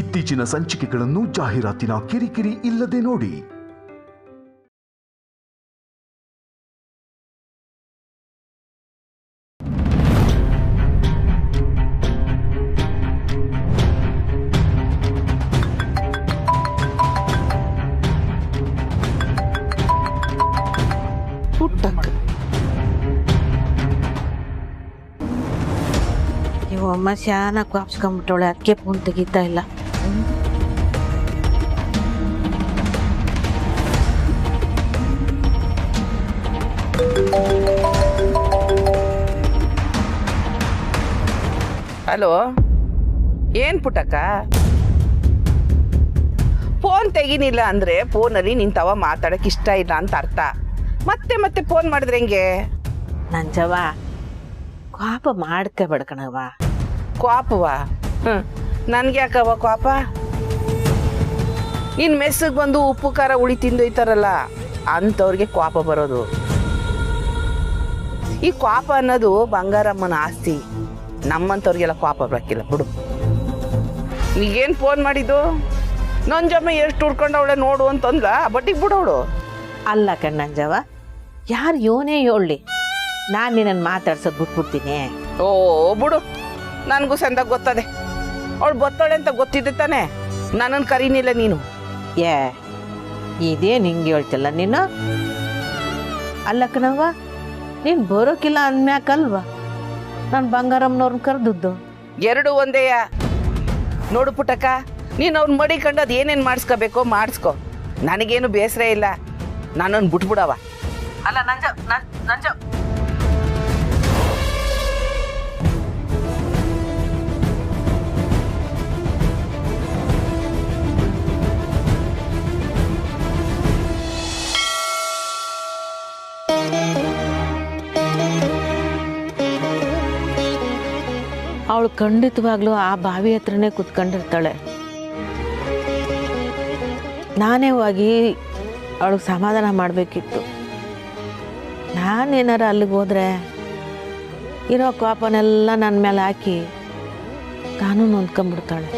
ಇತ್ತೀಚಿನ ಸಂಚಿಕೆಗಳನ್ನು ಜಾಹೀರಾತಿನ ಕಿರಿಕಿರಿ ಇಲ್ಲದೆ ನೋಡಿ. ಅಮ್ಮ ಶಾನ ಕಾಪ್ಸ್ಕೊಂಡ್ಬಿಟ್ಟವಳೆ, ಅದಕ್ಕೆ ಫೋನ್ ತೆಗಿತಾ ಇಲ್ಲ. ಹಲೋ, ಏನ್ ಪುಟ್ಟಕ್ಕ? ಫೋನ್ ತೆಗಿನಿಲ್ಲ ಅಂದ್ರೆ ಫೋನಲ್ಲಿ ನಿಂತವ ಮಾತಾಡಕ್ ಇಷ್ಟ ಇಲ್ಲ ಅಂತ ಅರ್ಥ. ಮತ್ತೆ ಮತ್ತೆ ಫೋನ್ ಮಾಡಿದ್ರೆ ಹೆಂಗೆ? ನಂಜವ ಕೋಪ ಮಾಡ್ಕೋಬೇಡ ಕಣವ. ಕೋಪವಾ? ನನ್ಗೆ ಯಾಕವ ಕೋಪ? ಇನ್ ಮೆಸ್ಸಿಗೆ ಬಂದು ಉಪ್ಪು ಖಾರ ಹುಳಿ ತಿಂದೊಯ್ತಾರಲ್ಲ ಅಂಥವ್ರಿಗೆ ಕೋಪ ಬರೋದು. ಈ ಕೋಪ ಅನ್ನೋದು ಬಂಗಾರಮ್ಮನ ಆಸ್ತಿ. ನಮ್ಮಂಥವ್ರಿಗೆಲ್ಲ ಕೋಪ ಬರಕ್ಕಿಲ್ಲ ಬಿಡು. ನೀಗೇನು ಫೋನ್ ಮಾಡಿದ್ದು? ನಂಜಮ್ಮ ಎಷ್ಟು ಹುಡ್ಕೊಂಡವಳೆ ನೋಡು ಅಂತಂದ್ಲ, ಬಡ್ಡಿಗೆ ಬಿಡೋಳು. ಅಲ್ಲ ಕಣ್ಣಂಜವ, ಯಾರು ಯೋನೇ ಹೇಳಲಿ, ನಾನು ನಿನ್ನನ್ನು ಮಾತಾಡ್ಸೋದು ಬಿಟ್ಬಿಡ್ತೀನಿ. ಓ ಬಿಡು, ನನಗೂ ಸಂದಾಗ ಗೊತ್ತದೆ. ಅವಳು ಬತ್ತಾಳೆ ಅಂತ ಗೊತ್ತಿದ್ದೆ ತಾನೆ, ನನ್ನನ್ನು ಕರೀನಿಲ್ಲ ನೀನು. ಇದೇ ನಿಂಗೆ ಹೇಳ್ತಿಲ್ಲ ನೀನು. ಅಲ್ಲ ಕಣವ್ವ, ನೀನು ಬರೋಕಿಲ್ಲ ಅಂದ್ಮ್ಯಾಕಲ್ವ ನಾನು ಬಂಗಾರಮ್ಮನವ್ರನ್ನ ಕರೆದದ್ದು. ಎರಡು ಒಂದೇಯ. ನೋಡು ಪುಟ್ಟಕ್ಕ, ನೀನು ಅವ್ನ ಮಡಿಕೊಂಡು ಅದು ಏನೇನು ಮಾಡಿಸ್ಕೋಬೇಕೋ ಮಾಡಿಸ್ಕೊ. ನನಗೇನು ಬೇಸರ ಇಲ್ಲ, ನಾನೊಂದು ಬಿಟ್ಬಿಡವ. ಅಲ್ಲ ನಂಜ ಅವಳು ಖಂಡಿತವಾಗ್ಲೂ ಆ ಬಾವಿ ಹತ್ರನೇ ಕೂತ್ಕೊಂಡಿರ್ತಾಳೆ. ನಾನೇ ಹೋಗಿ ಅವಳಿಗೆ ಸಮಾಧಾನ ಮಾಡಬೇಕಿತ್ತು. ನಾನೇನಾರ ಅಲ್ಲಿಗೆ ಹೋದರೆ ಇರೋ ಕೋಪನೆಲ್ಲ ನನ್ನ ಮೇಲೆ ಹಾಕಿ ತಾನೂ ನೊಂದ್ಕೊಂಡ್ಬಿಡ್ತಾಳೆ.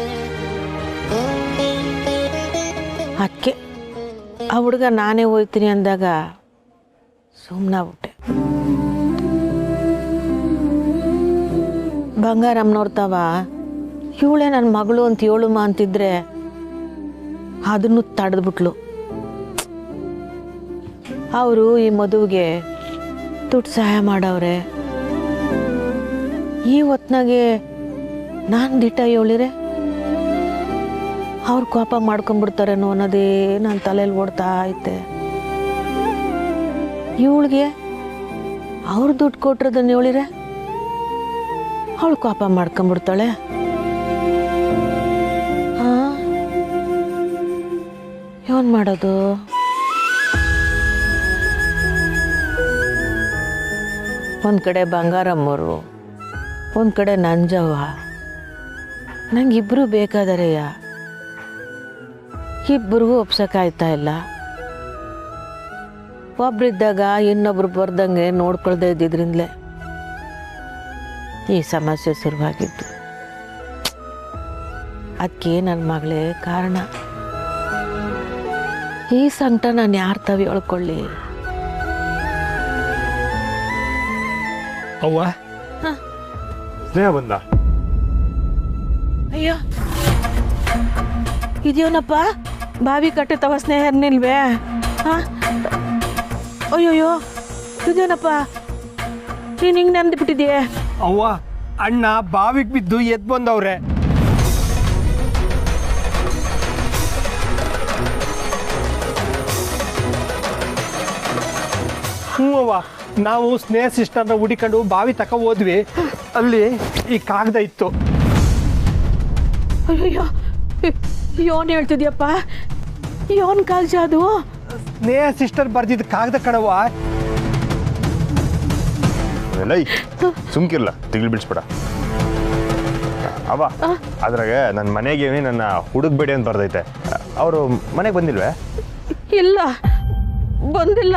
ಅದಕ್ಕೆ ಆ ಹುಡುಗ ನಾನೇ ಹೋಗ್ತೀನಿ ಅಂದಾಗ ಸುಮ್ಮನಾಗ್ಬಿಟ್ಟೆ. ಬಂಗಾರಮ್ಮನವ್ರ ಇವಳೇ ನನ್ನ ಮಗಳು ಅಂತ ಹೇಳುಮ ಅಂತಿದ್ರೆ ಅದನ್ನು ತಡೆದ್ಬಿಟ್ಲು. ಅವರು ಈ ಮದುವೆಗೆ ದುಡ್ಡು ಸಹಾಯ ಮಾಡವ್ರೆ. ಈ ಹೊತ್ನಾಗೆ ನಾನು ದಿಟ್ಟ ಹೇಳಿರೆ ಅವ್ರು ಕೋಪ ಮಾಡ್ಕೊಂಡ್ಬಿಡ್ತಾರೇನೋ ಅನ್ನೋದೇ ನನ್ನ ತಲೆಯಲ್ಲಿ ಓಡ್ತಾ ಐತೆ. ಇವಳಿಗೆ ಅವ್ರು ದುಡ್ಡು ಕೊಟ್ರದನ್ನು ಹೇಳಿರೆ ಅವಳು ಕೋಪ ಮಾಡ್ಕೊಂಡ್ಬಿಡ್ತಾಳೆ. ಏನು ಮಾಡೋದು? ಒಂದು ಕಡೆ ಬಂಗಾರಮ್ಮವರು, ಒಂದು ಕಡೆ ನಂಜವ್ವ. ನಂಗಿಬ್ರು ಬೇಕಾದರೆಯ, ಇಬ್ಬರಿಗೂ ಒಪ್ಸೋಕ್ಕಾಯ್ತಾ ಇಲ್ಲ. ಒಬ್ರಿದ್ದಾಗ ಇನ್ನೊಬ್ರು ಬರ್ದಂಗೆ ನೋಡ್ಕೊಳ್ದೇ ಇದ್ದಿದ್ರಿಂದಲೇ ಈ ಸಮಸ್ಯೆ ಶುರುವಾಗಿದ್ದು. ಅದಕ್ಕೆ ನನ್ನ ಮಗಳೇ ಕಾರಣ. ಈ ಸಂಕಟ ನಾನು ಯಾರು ತವಿ ಹೇಳ್ಕೊಳ್ಳಿ? ಅವ್ವ, ಸ್ನೇಹ ಬಂದ. ಅಯ್ಯೋ, ಇದೇನಪ್ಪ ಬಾವಿ ಕಟ್ಟುತ್ತವ ಸ್ನೇಹ ನಿಲ್ವೇ? ಅಯ್ಯೋಯ್ಯೋ, ಇದೇನಪ್ಪ ನೀನು ಹಿಂಗೆ ನೆಂದ್ಬಿಟ್ಟಿದೆಯೇ? ಅವ್ವ, ಅಣ್ಣ ಬಾವಿಗೆ ಬಿದ್ದು ಎದ್ದು ಬಂದವ್ರೆ. ಹ್ಞೂ ಅವ್ವ, ನಾವು ಸ್ನೇಹ ಸಿಸ್ಟರ್ನ ಹುಡಿಕೊಂಡು ಬಾವಿ ತಕ ಹೋದ್ವಿ. ಅಲ್ಲಿ ಈ ಕಾಗದ ಇತ್ತು. ಅಯ್ಯೋ, ಯೋನ್ ಹೇಳ್ತಿದ್ಯಪ್ಪ? ಯೋನ್ ಕಾಗಜ ಅದು? ಸ್ನೇಹ ಸಿಸ್ಟರ್ ಬರ್ದಿದ್ದ ಕಾಗದ ಕಣವ್ವ. ಸುಮ್ಕಿರ್ಲ, ತಿಗ್ಲು ಬಿಡಿಸ್ಬೇಡ ಅವ. ಅದ್ರಾಗ ನನ್ನ ಮನೆಗೆ ನನ್ನ ಹುಡುಕ್ಬೇಡಿ ಅಂತ ಬರ್ದೈತೆ. ಅವರು ಮನೆಗೆ ಬಂದಿಲ್ವೇ? ಇಲ್ಲ, ಬಂದಿಲ್ಲ.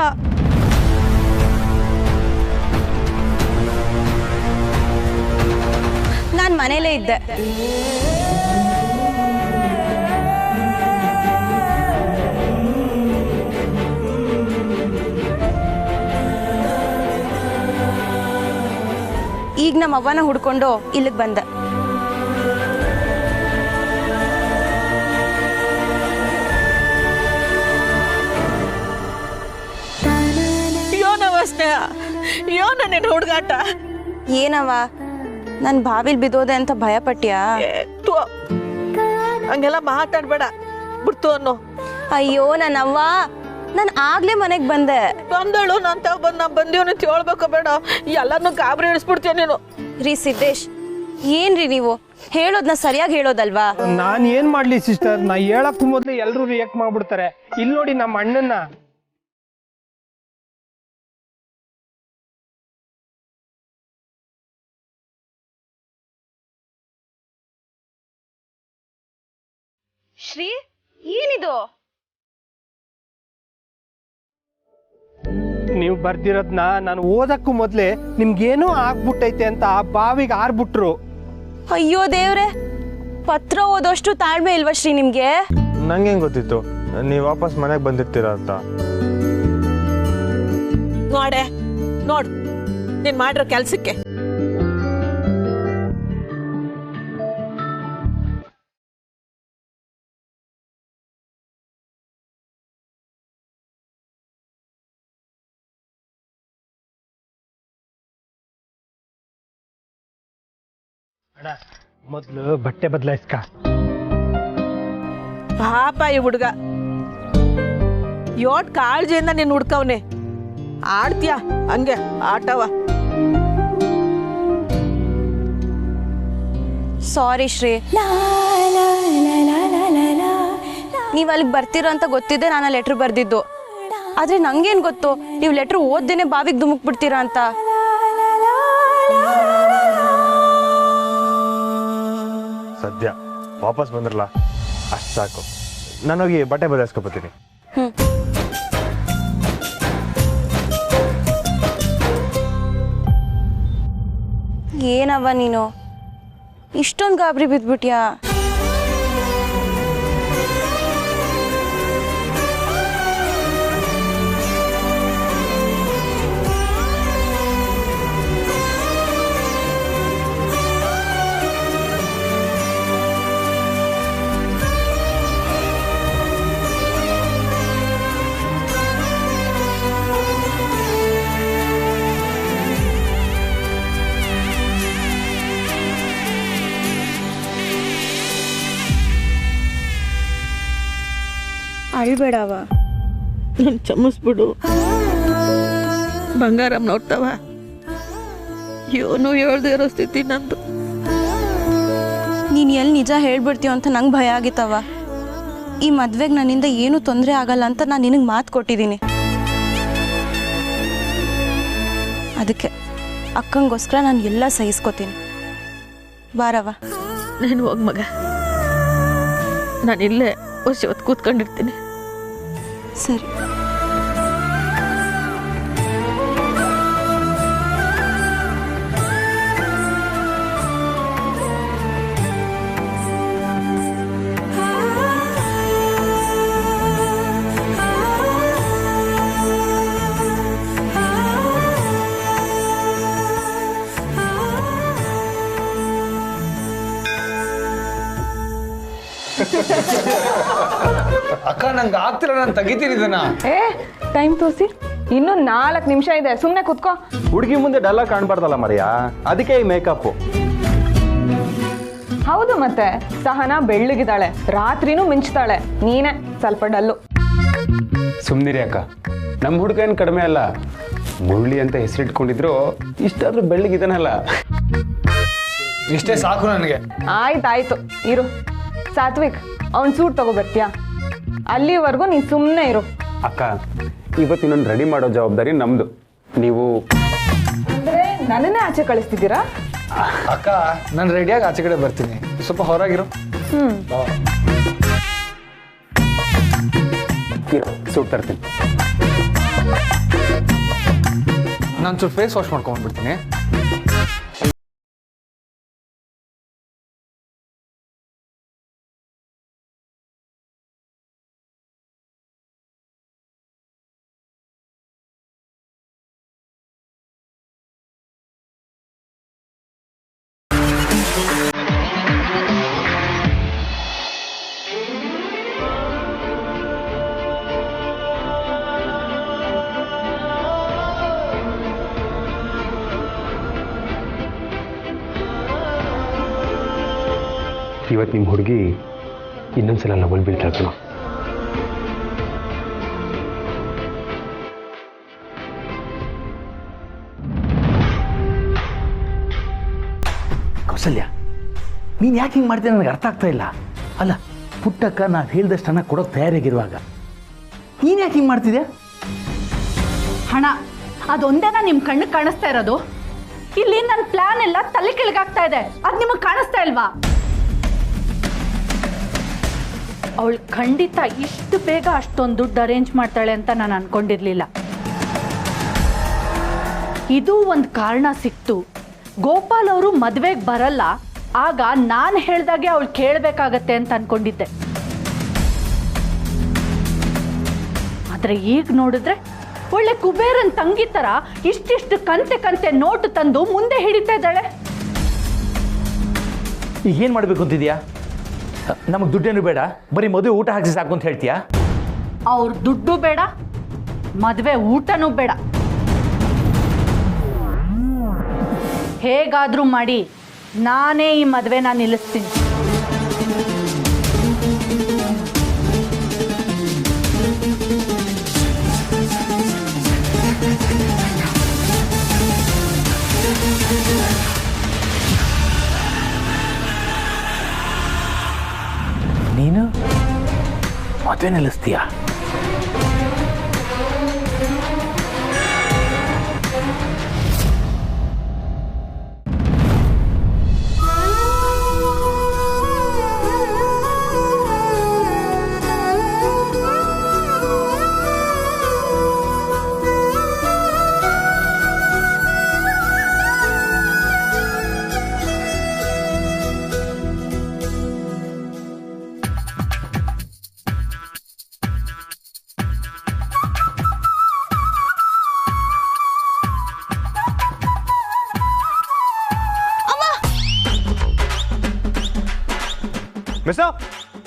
ನಾನು ಮನೇಲೇ ಇದ್ದೆ. ನಮ್ಮ ಅವ್ವನ ಹುಡ್ಕೊಂಡು ಇಲ್ಲಿಗೆ ಬಂದೆ. ಯೋನವ ಸ್ನೇಹ, ಯೋನ ನಿನ್ನ ಹುಡುಗಾಟ. ಏನವ ನನ್ ಬಾವಿಲ್ ಬಿದ್ದೋದೆ ಅಂತ ಭಯ ಪಟ್ಟ್ಯಾ? ಹಂಗೆಲ್ಲ ಮಾತಾಡ್ಬೇಡ, ಬಿಡ್ತು ಅನ್ನೋ. ಅಯ್ಯೋ ನನ್ನವ್ವ, ನಾನು ಆಗ್ಲೇ ಮನೆಗೆ ಬಂದೆ. ಬಂದಳು ನಾನು ತಾವ್ ಬಂದು ನಾ ಬಂದೀವನು ಹೇಳ್ಬೇಕ ಬೇಡ, ಎಲ್ಲಾನು ಗಾಬರಿ ಇಳಿಸ್ಬಿಡ್ತೀಯ ನೀನು. ರೀ ಸಿದ್ದೇಶ್, ಏನ್ರಿ ನೀವು ಹೇಳೋದ್ನ ಸರಿಯಾಗಿ ಹೇಳೋದಲ್ವಾ? ನಾನು ಏನ್ ಮಾಡ್ಲಿ ಸಿಸ್ಟರ್, ನಾ ಹೇಳಕ್ ಮೊದ್ಲು ಎಲ್ರು ರಿಯಾಕ್ಟ್ ಮಾಡ್ಬಿಡ್ತಾರೆ. ಇಲ್ಲಿ ನೋಡಿ ನಮ್ಮ ಅಣ್ಣನ್ನ. ಶ್ರೀ, ಏನಿದು? ನೀವು ಬರ್ದಿರೋದ್ನ ನಾನು ಓದಕ್ಕೂ ಮೊದ್ಲೇ ನಿಮ್ಗೇನೋ ಆಗ್ಬಿಟ್ಟೈತೆ ಅಂತ ಆ ಬಾವಿಗೆ ಆರ್ಬಿಟ್ರು. ಅಯ್ಯೋ ದೇವ್ರೆ, ಪತ್ರ ಓದೋಷ್ಟು ತಾಳ್ಮೆ ಇಲ್ವಾ ಶ್ರೀ ನಿಮ್ಗೆ? ನಂಗೆ ಗೊತ್ತಿತ್ತು ನೀವು ವಾಪಸ್ ಮನೆಗೆ ಬಂದಿರ್ತೀರ ಅಂತ. ನೋಡೆ ನೋಡ್, ನೀನ್ ಮಾಡಿರೋ ಕೆಲ್ಸಕ್ಕೆ ಅಣ್ಣ, ಮೊದ್ಲು ಬಟ್ಟೆ ಬದಲಾಯಿಸ್ಕ. ಪಾಪ ಈ ಹುಡುಗ ಯೋಟ್ ಕಾಳಜಿಯಿಂದ ನೀನ್ ಹುಡ್ಕವ್ನೆ. ಆಡ್ತೀಯ ಹಂಗೆ ಆಟವ. ಸಾರಿ ಶ್ರೀ, ನೀವು ಅಲ್ಲಿಗೆ ಬರ್ತೀರ ಅಂತ ಗೊತ್ತಿದ್ದೆ ನಾನು ಆ ಲೆಟ್ರ್ ಬರ್ದಿದ್ದು. ಆದ್ರೆ ನಂಗೇನ್ ಗೊತ್ತು ನೀವು ಲೆಟ್ರ್ ಓದ್ದೇನೆ ಬಾವಿಗೆ ಧುಮುಕ್ ಬಿಡ್ತೀರಾ ಅಂತ. ಸದ್ಯ ವಾಪಸ್ ಬಂದ್ರಲ್ಲ, ಅಷ್ಟು ಸಾಕು. ನಾನೋಗಿ ಬಟ್ಟೆ ಬದಲಾಯಿಸ್ಕೊಬತ್ತೀನಿ. ಏನವ್ವ ನೀನು ಇಷ್ಟೊಂದು ಗಾಬರಿ ಬಿದ್ಬಿಟ್ಯಾ? ಅಳ್ಬೇಡವ, ನನ್ ಚಮಸ್ಬಿಡು. ಬಂಗಾರಮ್ಮ ನೋಡ್ತಾವ, ಏನು ಹೇಳ್ದೇ ಇರೋ ಸ್ಥಿತಿ ನಂದು. ನೀನು ಎಲ್ಲಿ ನಿಜ ಹೇಳ್ಬಿಡ್ತೀವ ಅಂತ ನಂಗೆ ಭಯ ಆಗಿತ್ತವ. ಈ ಮದ್ವೆಗೆ ನನ್ನಿಂದ ಏನೂ ತೊಂದರೆ ಆಗಲ್ಲ ಅಂತ ನಾನು ನಿನಗೆ ಮಾತು ಕೊಟ್ಟಿದ್ದೀನಿ. ಅದಕ್ಕೆ ಅಕ್ಕಂಗೋಸ್ಕರ ನಾನು ಎಲ್ಲ ಸಹಿಸ್ಕೋತೀನಿ. ಬಾರವ. ನೀನು ಹೋಗ್ ಮಗ, ನಾನಿಲ್ಲೇ ಹೊತ್ತು ಕೂತ್ಕೊಂಡಿರ್ತೀನಿ. ಸರಿ. ಅಕ್ಕ ನಂಗೆ ಆಗ್ತಿಲ್ಲ, ನಾನು ತೆಗಿತೀನಿ ಇದನ್ನ. ಟೈಮ್ ತೋರಿಸಿ, ಇನ್ನೂ 4 ನಿಮಿಷ ಇದೆ, ಸುಮ್ಮನೆ ಕುತ್ಕೋ. ಹುಡುಗಿ ಮುಂದೆ ಡಲ್ಲ ಕಾಣ್ಬಾರ್ದಲ್ಲ ಮರಿಯಾ, ಅದಕ್ಕೆ ಈ ಮೇಕಪ್. ಹೌದು, ಮತ್ತೆ ಸಹನಾ ಬೆಳ್ಳಗಿದ್ದಾಳೆ, ರಾತ್ರಿನೂ ಮಿಂಚ್ತಾಳೆ, ನೀನೇ ಸ್ವಲ್ಪ ಡಲ್ಲು. ಸುಮ್ನಿರಿ ಅಕ್ಕ, ನಮ್ಮ ಹುಡುಗ ಏನು ಕಡಿಮೆ ಅಲ್ಲ. ಮುರಳಿ ಅಂತ ಹೆಸರಿಟ್ಕೊಂಡಿದ್ರು, ಇಷ್ಟಾದ್ರೂ ಬೆಳ್ಳಗಿದಾನಲ್ಲ. ಇಷ್ಟೇ ಸಾಕು ನನಗೆ. ಆಯ್ತಾಯ್ತು ಇರು. ಸಾತ್ವಿಕ್, ಅವ್ನ್ ಸೂಟ್ ತಗೋಬರ್ತೀಯಾ? ಅಲ್ಲಿವರೆಗೂ ನೀನ್ ಸುಮ್ಮನೆ ಇರು. ಅಕ್ಕ, ಇವತ್ತು ಇನ್ನೊಂದು ರೆಡಿ ಮಾಡೋ ಜವಾಬ್ದಾರಿ ನಮ್ದು. ನೀವು ಅಂದ್ರೆ ನನ್ನನ್ನೇ ಆಚೆ ಕಳಿಸ್ತಿದ್ದೀರಾ? ಅಕ್ಕ, ನಾನು ರೆಡಿಯಾಗಿ ಆಚೆ ಕಡೆ ಬರ್ತೀನಿ, ಸ್ವಲ್ಪ ಹೊರಗಿರು. ಸೂಟ್ ತರ್ತೀನಿ. ನಾನು ಸ್ವಲ್ಪ ಫೇಸ್ ವಾಶ್ ಮಾಡ್ಕೊಂಡ್ಬಿಡ್ತೀನಿ. ಇವತ್ತು ನಿಮ್ಮ ಹುಡುಗಿ ಇನ್ನೊಂದ್ಸಲ ಲವಲ್ ಬೀಳ್ತಾಳೆ ಕಣೋ. ಕೌಸಲ್ಯ, ನೀನು ಯಾಕೆ ಹಿಂಗೆ ಮಾಡ್ತೀಯ ನನಗೆ ಅರ್ಥ ಆಗ್ತಾ ಇಲ್ಲ. ಅಲ್ಲ, ಪುಟ್ಟಕ್ಕ ನಾವು ಹೇಳಿದಷ್ಟು ಹಣ ಕೊಡೋಕೆ ತಯಾರಾಗಿರುವಾಗ ನೀನು ಯಾಕೆ ಹಿಂಗೆ ಮಾಡ್ತಿದ್ಯಾ? ಹಣ ಅದೊಂದೇನ ನಿಮ್ಮ ಕಣ್ಣಿಗೆ ಕಾಣಿಸ್ತಾ ಇರೋದು? ಇಲ್ಲಿ ನನ್ನ ಪ್ಲಾನ್ ಎಲ್ಲ ತಲೆ ಕೆಳಗಾಗ್ತಾ ಇದೆ, ಅದು ನಿಮಗೆ ಕಾಣಿಸ್ತಾ ಇಲ್ವಾ? ಅವಳು ಖಂಡಿತ ಇಷ್ಟು ಬೇಗ ಅಷ್ಟೊಂದು ದುಡ್ಡು ಅರೇಂಜ್ ಮಾಡ್ತಾಳೆ ಅಂತ ನಾನು ಅನ್ಕೊಂಡಿರ್ಲಿಲ್ಲ. ಇದು ಒಂದು ಕಾರಣ ಸಿಕ್ತು. ಗೋಪಾಲ್ ಅವರು ಮದುವೆಗೆ ಬರಲ್ಲ, ಆಗ ನಾನು ಹೇಳ್ದಾಗೆ ಅವಳು ಕೇಳಬೇಕಾಗತ್ತೆ ಅಂತ ಅನ್ಕೊಂಡಿದ್ದೆ. ಆದ್ರೆ ಈಗ ನೋಡಿದ್ರೆ ಒಳ್ಳೆ ಕುಬೇರನ್ ತಂಗಿ ತರ ಇಷ್ಟಿಷ್ಟು ಕಂತೆ ಕಂತೆ ನೋಟು ತಂದು ಮುಂದೆ ಹಿಡಿತಾ ಇದ್ದಾಳೆ. ಈಗ ಏನು ಮಾಡಬೇಕು ಅಂತಿದ್ಯಾ? ನಮಗೆ ದುಡ್ಡೇನು ಬೇಡ, ಬರೀ ಮದುವೆ ಊಟ ಹಾಕಿ ಸಾಕು ಅಂತ ಹೇಳ್ತೀಯಾ? ಅವ್ರ ದುಡ್ಡು ಬೇಡ, ಮದುವೆ ಊಟನೂ ಬೇಡ. ಹೇಗಾದ್ರೂ ಮಾಡಿ ನಾನೇ ಈ ಮದುವೆನ ನಿಲ್ಲಿಸ್ತೀನಿ. ನೀನು ಮದುವೆ ನಿಲ್ಲಿಸ್ತೀಯಾ?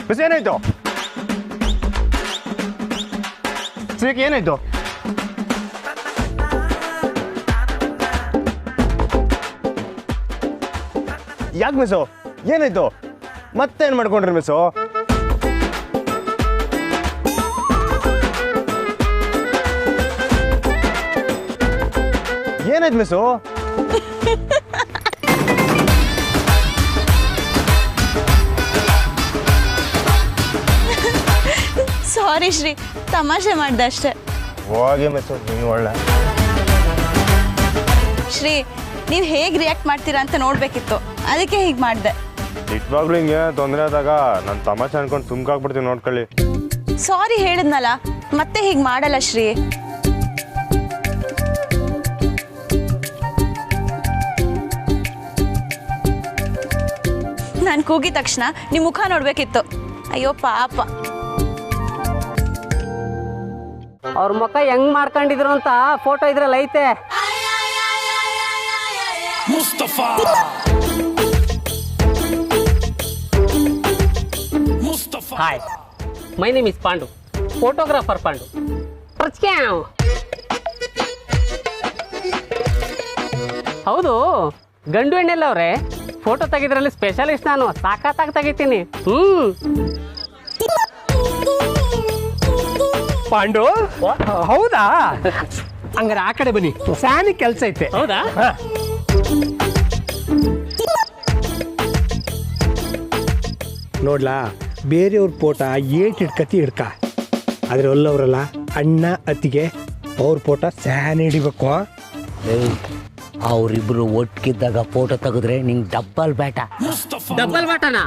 ಮಿಸ್ ಏನಾಯ್ತು? ಶ್ರೀಕ್ ಏನಾಯ್ತು? ಯಾಕೆ ಮಿಸ್ಸು? ಏನಾಯ್ತು? ಮತ್ತೇನು ಮಾಡ್ಕೊಂಡ್ರಿ ಮಿಸ್ಸು? ಏನಾಯ್ತು ಮಿಸ್ಸು? ಸಾರಿ ಶ್ರೀ, ತಮಾಷೆ ಮಾಡ್ದೆ ಅಷ್ಟೇ. ಹೋಗಿ ಮಿಸ್ಸು, ನೀವು ಒಳ್ಳೆ. ಶ್ರೀ, ನೀವು ಹೇಗೆ ರಿಯಾಕ್ಟ್ ಮಾಡ್ತೀರಾ ಅಂತ ನೋಡ್ಬೇಕಿತ್ತು, ಅದಕ್ಕೆ ಹೀಗೆ ಮಾಡಿದೆ. ನಿಜವಾಗ್ಲೂ ಹಿಂಗೆ ತೊಂದರೆ ಆದಾಗ ನಾನು ತಮಾಷೆ ಅನ್ಕೊಂಡು ಸುಮ್ಕಾಗ್ಬಿಡ್ತೀನಿ, ನೋಡ್ಕೊಳ್ಳಿ. ಸಾರಿ ಹೇಳಿದ್ನಲ್ಲ, ಮತ್ತೆ ಹೀಗೆ ಮಾಡಲ್ಲ ಶ್ರೀ. ನಾನು ಕೂಗಿದ ತಕ್ಷಣ ನಿಮ್ಮ ಮುಖ ನೋಡ್ಬೇಕಿತ್ತು. ಅಯ್ಯೋ ಪಾಪ. ಅವ್ರ ಮುಖ ಹೆಂಗ್ ಮಾಡ್ಕೊಂಡಿದ್ರು ಅಂತ ಫೋಟೋ ಇದ್ರಲ್ಲಿ ಐತೆ. Mustafa hi, my name is Pandu, photographer Pandu. ಹೌದು, ಗಂಡು ಹೆಣ್ಣೆಲ್ಲ ಅವ್ರೆ ಫೋಟೋ ತೆಗಿದ್ರಲ್ಲಿ ಸ್ಪೆಷಲಿಸ್ಟ್ ನಾನು, ಸಾಕಾಗಿ ತೆಗಿತೀನಿ. ಪಾಂಡು, ಹೌದಾ? ಹಂಗಾರೆ ಆ ಕಡೆ ಬನ್ನಿ, ಸ್ಯಾನಿ ಕೆಲಸ ಐತೆ. ಹೌದಾ? ನೋಡ್ಲಾ, ಬೇರೆಯವ್ರ ಫೋಟ ಏಟ್ ಹಿಡ್ಕತಿ ಹಿಡ್ಕ, ಆದ್ರೆ ಅಲ್ಲವ್ರಲ್ಲ ಅಣ್ಣ ಅತ್ತಿಗೆ ಅವ್ರ ಫೋಟ ಸ್ಯಾನ್ ಹಿಡಿಬೇಕು. ಅವ್ರಿಬ್ರು ಒಟ್ಟಿಗಿದ್ದಾಗ ಫೋಟೋ ತೆಗೆದ್ರೆ ನಿಂಗೆ ಡಬ್ಬಲ್ ಬ್ಯಾಟ. ಡಬ್ಬಲ್ ಬ್ಯಾಟನಾ?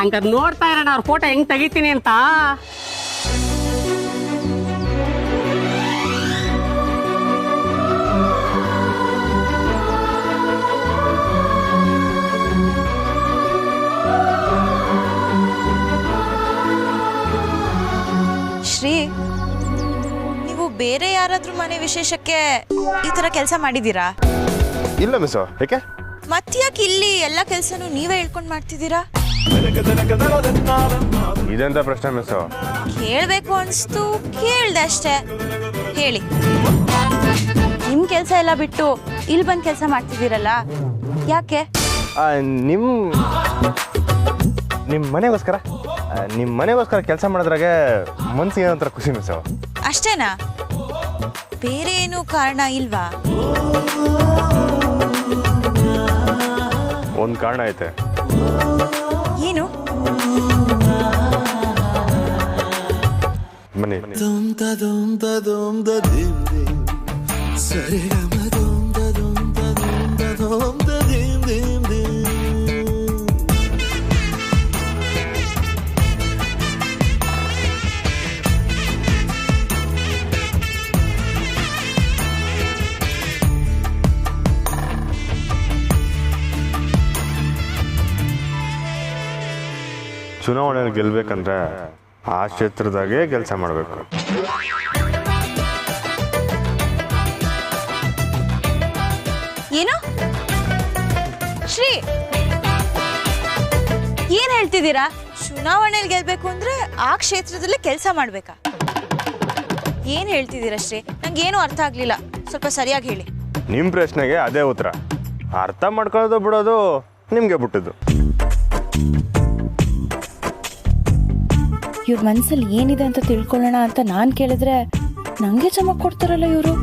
ಹಂಗಾರೆ ನೋಡ್ತಾ ಇರೋಣ ಅವ್ರ ಫೋಟೋ ಹೆಂಗ್ ತೆಗಿತೀನಿ ಅಂತ. ಶ್ರೀ, ನೀವು ಬೇರೆ ಯಾರಾದ್ರೂ ಮನೆ ವಿಶೇಷಕ್ಕೆ ಈ ತರ ಕೆಲಸ ಮಾಡಿದೀರಾ? ಇಲ್ಲ ಮಿಸ್. ಯಾಕೆ? ಮತ್ತ್ಯಾಕೆ ಇಲ್ಲಿ ಎಲ್ಲ ಕೆಲಸನೂ ನೀವೇ ಹೇಳ್ಕೊಂಡು ಮಾಡ್ತಿದ್ದೀರಾ? ಇದೆಂತ ಪ್ರಶ್ನೆ ಮಿಸ್? ಕೇಳಬೇಕು ಅನಿಸ್ತು, ಕೇಳ್ದೆ ಅಷ್ಟೇ. ಹೇಳಿ, ನಿಮ್ ಕೆಲಸ ಎಲ್ಲ ಬಿಟ್ಟು ಇಲ್ಲಿ ಬಂದು ಕೆಲಸ ಮಾಡ್ತಿದ್ದೀರಲ್ಲ, ಯಾಕೆ? ನಿಮ್ ನಿಮ್ಮ ಮನೆಗೋಸ್ಕರ ಕೆಲಸ ಮಾಡೋದ್ರಾಗೆ ಮನ್ಸಿಗೆ ಏನೋ ಒಂಥರ ಖುಷಿ ಮಿಸ್ಸವ. ಅಷ್ಟೇನಾ? ಬೇರೆ ಏನು ಕಾರಣ ಇಲ್ವಾ? ಒಂದು ಕಾರಣ ಐತೆ. ಏನು? ಮನೆ ಚುನಾವಣೆಯಲ್ಲಿ ಗೆಲ್ಬೇಕಂದ್ರೆ ಆ ಕ್ಷೇತ್ರದಾಗೆ ಕೆಲಸ ಮಾಡಬೇಕು. ಏನು ಶ್ರೀ ಏನ್ ಹೇಳ್ತಿದ್ದೀರಾ? ಚುನಾವಣೆಯಲ್ಲಿ ಗೆಲ್ಬೇಕು ಅಂದ್ರೆ ಆ ಕ್ಷೇತ್ರದಲ್ಲಿ ಕೆಲಸ ಮಾಡ್ಬೇಕಾ? ಏನ್ ಹೇಳ್ತಿದ್ದೀರಾ ಶ್ರೀ? ನಂಗೇನು ಅರ್ಥ ಆಗ್ಲಿಲ್ಲ, ಸ್ವಲ್ಪ ಸರಿಯಾಗಿ ಹೇಳಿ. ನಿಮ್ಮ ಪ್ರಶ್ನೆಗೆ ಅದೇ ಉತ್ತರ. ಅರ್ಥ ಮಾಡ್ಕೊಳ್ಳೋದು ಬಿಡೋದು ನಿಮ್ಗೆ ಬಿಟ್ಟಿದ್ದು. ಇವ್ರ ಮನ್ಸಲ್ಲಿ ಏನಿದೆ ಅಂತ ತಿಳ್ಕೊಳ್ಳೋಣ ಅಂತ ನಾನು ಕೇಳಿದ್ರೆ ನಂಗೆ ಚಮಕ್ ಕೊಡ್ತಾರಲ್ಲ ಇವರು.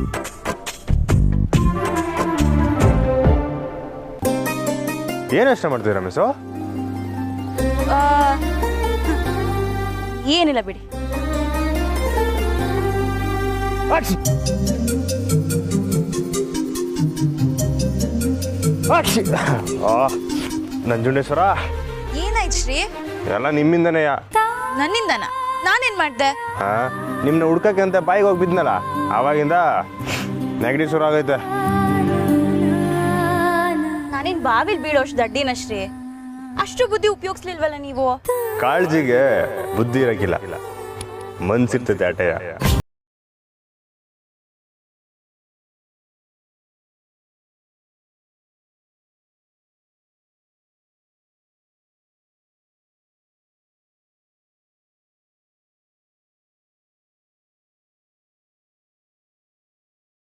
ಏನು ಇಷ್ಟ ಮಾಡ್ತೀರಾ ಮಿಸ್ಸು? ಏನಿಲ್ಲ ಬಿಡಿ. ನಂಜುಂಡೇಶ್ವರ, ಏನಾಯ್ತು ಶ್ರೀ? ಎಲ್ಲ ನಿಮ್ಮಿಂದನೇ. ನನ್ನಿಂದನ? ನಾನೇನ್ ಮಾಡ್ದೆ? ನಿಮ್ನ ಹುಡ್ಕಕ್ಕೆ ಅಂತ ಬಾಯಿಗೆ ಹೋಗಿ ಬಿದ್ನಲ್ಲ, ಆವಾಗಿಂದ ನೆಗಡಿ ಶುರು ಆಗೈತೆ. ನಾನೇನ್ ಬಾವಿಲ್ ಬೀಳೋಷ್ಟು ದಡ್ಡಿನ ಶ್ರೀ? ಅಷ್ಟು ಬುದ್ಧಿ ಉಪಯೋಗಿಸ್ಲಿಲ್ವಲ್ಲ ನೀವು? ಕಾಳಜಿಗೆ ಬುದ್ಧಿ ಇರಕ್ಕಿಲ್ಲ, ಮನ್ಸಿರ್ತೈತೆ ಆಟೆಯ.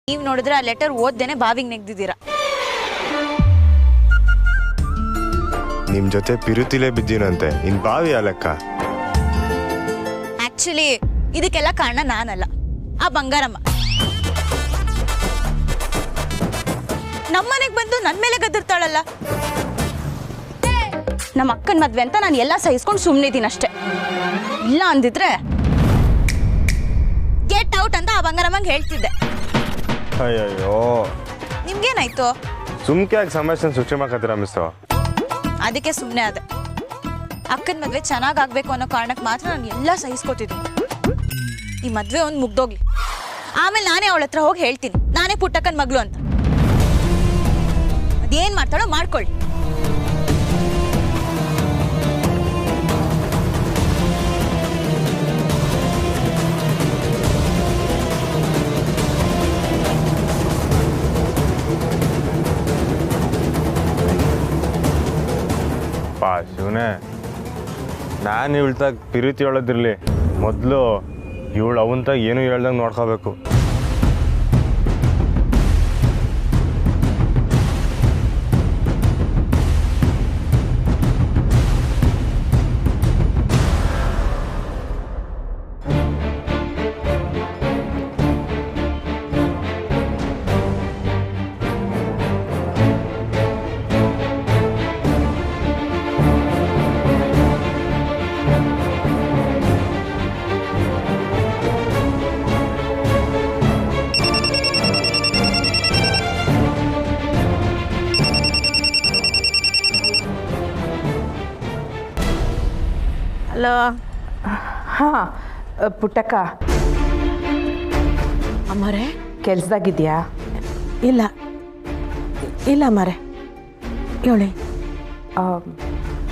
ನೀವ್ ನೋಡಿದ್ರೆ ಆ ಲೆಟರ್ ಓದ್ದೇನೆ ಬಾವಿಗೆ ನೆಗ್ದಿದ್ದೀರಾ. ನಿಮ್ ಜೊತೆ ಪಿರುತಿಲೇ ಬಿದ್ದೀನಂತೆ, ಇನ್ ಬಾವಿ ಲೆಕ್ಕ. ಆಕ್ಚುಲಿ ಇದಕ್ಕೆಲ್ಲ ಕಾರಣ ನಾನಲ್ಲ, ಆ ಬಂಗಾರಮ್ಮ. ನಮ್ಮನೆಗ್ ಬಂದು ನನ್ ಮೇಲೆ ಗದರ್ತಾಳಲ್ಲ. ನಮ್ಮ ಅಕ್ಕನ ಮದ್ವೆ ಅಂತ ನಾನು ಎಲ್ಲ ಸಹಿಸ್ಕೊಂಡು ಸುಮ್ಮನಿದ್ದೀನಿ ಅಷ್ಟೇ. ಇಲ್ಲ ಅಂದಿದ್ರೆ ಗೆಟ್ ಔಟ್ ಅಂತ ಆ ಬಂಗಾರಮ್ಮಂಗೆ ಹೇಳ್ತಿದ್ದೆ. ಅಯ್ಯಯ್ಯೋ, ನಿಮ್ಗೇನಾಯ್ತು? ಸುಮ್ಕೆ ಸಮಸ್ಯೆ ಸೃಷ್ಟಿ ಮಾಡಕತ್ತೀರ ಮಿಸ್ಸು. ಅದಕ್ಕೆ ಸುಮ್ಮನೆ ಅದೇ. ಅಕ್ಕನ ಮದ್ವೆ ಚೆನ್ನಾಗಾಗ್ಬೇಕು ಅನ್ನೋ ಕಾರಣಕ್ಕೆ ಮಾತ್ರ ನಾನು ಎಲ್ಲ ಸಹಿಸ್ಕೊತಿದ್ದೀನಿ. ಈ ಮದ್ವೆ ಒಂದು ಮುಗ್ದೋಗ್ಲಿ, ಆಮೇಲೆ ನಾನೇ ಅವಳ ಹತ್ರ ಹೋಗಿ ಹೇಳ್ತೀನಿ ನಾನೇ ಪುಟ್ಟಕ್ಕನ ಮಗಳು ಅಂತ. ಅದೇನ್ ಮಾಡ್ತಾಳೋ ಮಾಡ್ಕೊಳ್ಳಿ. ಶಿವನೇ, ನಾನು ಇವಳ್ತಾಗ ಪಿರಿತಿ ಹೇಳೋದಿರ್ಲಿ, ಮೊದಲು ಇವಳು ಅವಂತಾಗ ಏನು ಹೇಳ್ದಂಗೆ ನೋಡ್ಕೋಬೇಕು. ಹಲೋ. ಹಾಂ ಪುಟ್ಟಕ್ಕ, ಅಮ್ಮರೇ ಕೆಲ್ಸದಾಗಿದ್ಯಾ? ಇಲ್ಲ ಇಲ್ಲ ಅಮ್ಮರೇ, ಹೇಳಿ.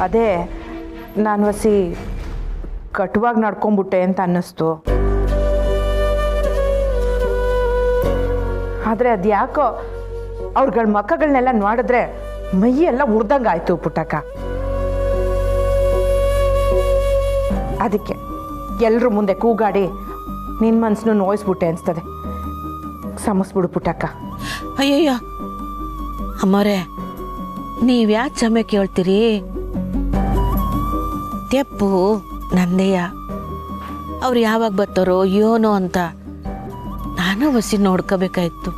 ಅದೇ ನಾನು ಹೊಸಿ ಕಟುವಾಗಿ ನಡ್ಕೊಂಡ್ಬಿಟ್ಟೆ ಅಂತ ಅನ್ನಿಸ್ತು. ಆದರೆ ಅದು ಯಾಕೋ ಅವ್ರಗಳ ಮಕ್ಕಗಳನ್ನೆಲ್ಲ ನೋಡಿದ್ರೆ ಮೈಯೆಲ್ಲ ಉರ್ದಂಗೆ ಆಯಿತು ಪುಟ್ಟಕ್ಕ. ಅದಕ್ಕೆ ಎಲ್ಲರೂ ಮುಂದೆ ಕೂಗಾಡಿ ನಿನ್ನ ಮನಸ್ಸನ್ನು ನೋಯಿಸ್ಬಿಟ್ಟೆ ಅನಿಸ್ತದೆ. ಸಮಸ್ಬಿಡು ಪುಟ್ಟಕ್ಕ. ಅಯ್ಯಯ್ಯ ಅಮ್ಮರೇ, ನೀವ್ಯಾಕೆ ಕ್ಷಮೆ ಕೇಳ್ತೀರಿ? ತೆಪ್ಪು ನಂದೆಯ. ಅವ್ರು ಯಾವಾಗ ಬರ್ತಾರೋ ಏನೋ ಅಂತ ನಾನು ಬಸ್ಸಿ ನೋಡ್ಕೋಬೇಕಾಯ್ತು.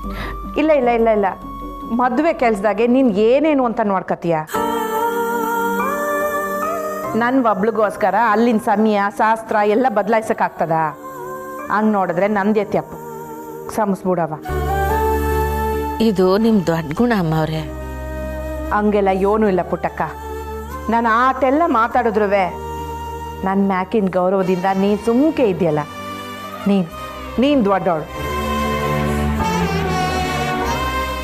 ಇಲ್ಲ ಇಲ್ಲ ಇಲ್ಲ ಇಲ್ಲ, ಮದುವೆ ಕೆಲ್ಸದಾಗೆ ನೀನು ಏನೇನು ಅಂತ ನೋಡ್ಕತೀಯ. ನನ್ನ ಒಬ್ಳಿಗೋಸ್ಕರ ಅಲ್ಲಿನ ಸಮಯ ಶಾಸ್ತ್ರ ಎಲ್ಲ ಬದಲಾಯಿಸೋಕ್ಕಾಗ್ತದ? ಹಂಗೆ ನೋಡಿದ್ರೆ ನಂದೇ ತಪ್ಪು, ಕ್ಷಮಿಸ್ಬಿಡವ. ಇದು ನಿಮ್ಮ ದೊಡ್ಡ ಗುಣ ಅಮ್ಮ ಅವರೇ. ಹಂಗೆಲ್ಲ ಏನೂ ಇಲ್ಲ ಪುಟ್ಟಕ್ಕ. ನಾನು ಆಟೆಲ್ಲ ಮಾತಾಡಿದ್ರು ನನ್ನ ಮ್ಯಾಕಿನ ಗೌರವದಿಂದ ನೀನು ಸುಮ್ಕೆ ಇದೆಯಲ್ಲ, ನೀನು ದೊಡ್ಡವಳು.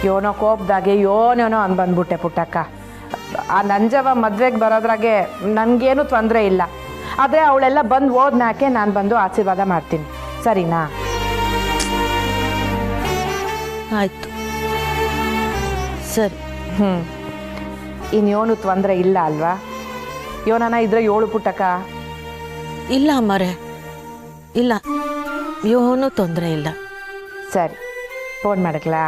ಯೋನೋ ಕೋಪದಾಗೆ ಯೋನೇನೋ ಬಂದ್ಬಿಟ್ಟೆ ಪುಟ್ಟಕ್ಕ. ಆ ನಂಜವ ಮದ್ವೆಗೆ ಬರೋದ್ರಾಗೆ ನನಗೇನು ತೊಂದರೆ ಇಲ್ಲ. ಆದರೆ ಅವಳೆಲ್ಲ ಬಂದು ಹೋದ್ಮ್ಯಾಕೆ ನಾನು ಬಂದು ಆಶೀರ್ವಾದ ಮಾಡ್ತೀನಿ, ಸರಿನಾ? ಆಯ್ತು, ಸರಿ. ಇನ್ನೇನು ತೊಂದರೆ ಇಲ್ಲ ಅಲ್ವಾ? ಯೋನನ ಇದ್ರೆ ಏಳು ಪುಟ್ಟಕ್ಕ. ಇಲ್ಲ ಅಮ್ಮರೇ, ಇಲ್ಲ, ಏನೂ ತೊಂದರೆ ಇಲ್ಲ. ಸರಿ, ಫೋನ್ ಮಾಡಕ್ಲಾ?